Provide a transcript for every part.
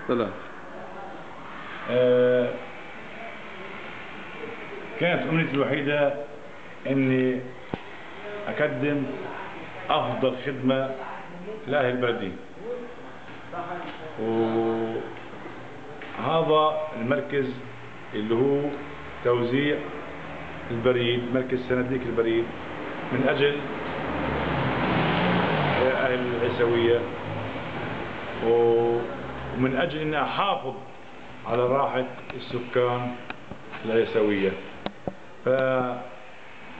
طلع. كانت أمنيتي الوحيدة إني أقدم أفضل خدمة لأهل البلدية، وهذا المركز اللي هو توزيع البريد، مركز صناديق البريد، من أجل أهل العيسوية، ومن أجل أن أحافظ على راحة السكان العيسوية.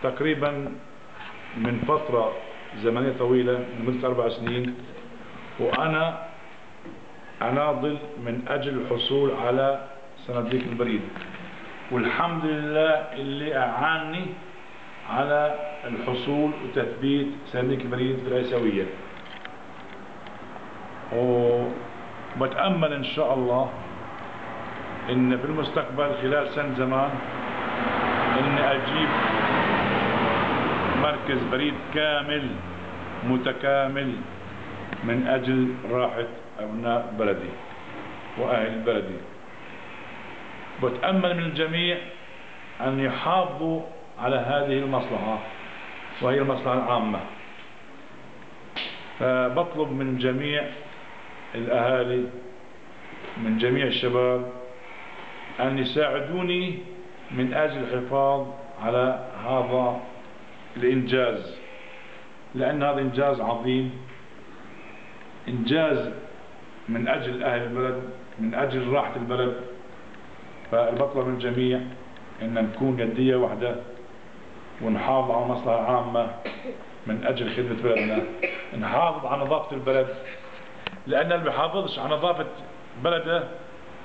فتقريبا من فترة زمنية طويلة، من مدة 4 سنين، وأنا أناضل من أجل الحصول على صناديق البريد، والحمد لله اللي أعاني على الحصول وتثبيت صناديق البريد في العيسوية. وبتأمل إن شاء الله إن في المستقبل خلال سنة زمان إن أجيب مركز بريد كامل متكامل من أجل راحة أبناء بلدي وأهل بلدي. بتأمل من الجميع أن يحافظوا على هذه المصلحة، وهي المصلحة العامة. فبطلب من جميع الأهالي، من جميع الشباب، أن يساعدوني من أجل الحفاظ على هذا الإنجاز، لأن هذا إنجاز عظيم، إنجاز من أجل أهل البلد، من أجل راحة البلد. فبطلب من الجميع أن نكون يدية واحدة ونحافظ على المصلحة العامة من أجل خدمة بلدنا، نحافظ على نظافة البلد، لأن اللي بيحافظش على نظافة بلده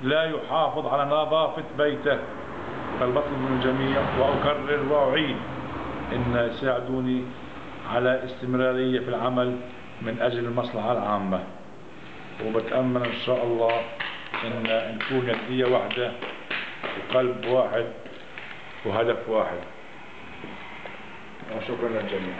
لا يحافظ على نظافة بيته. فالبطلب من الجميع وأكرر وأعيد أن يساعدوني على استمرارية في العمل من أجل المصلحة العامة، وبتأمل إن شاء الله أن نكون يدية واحدة وقلب واحد وهدف واحد. وشكرا للجميع.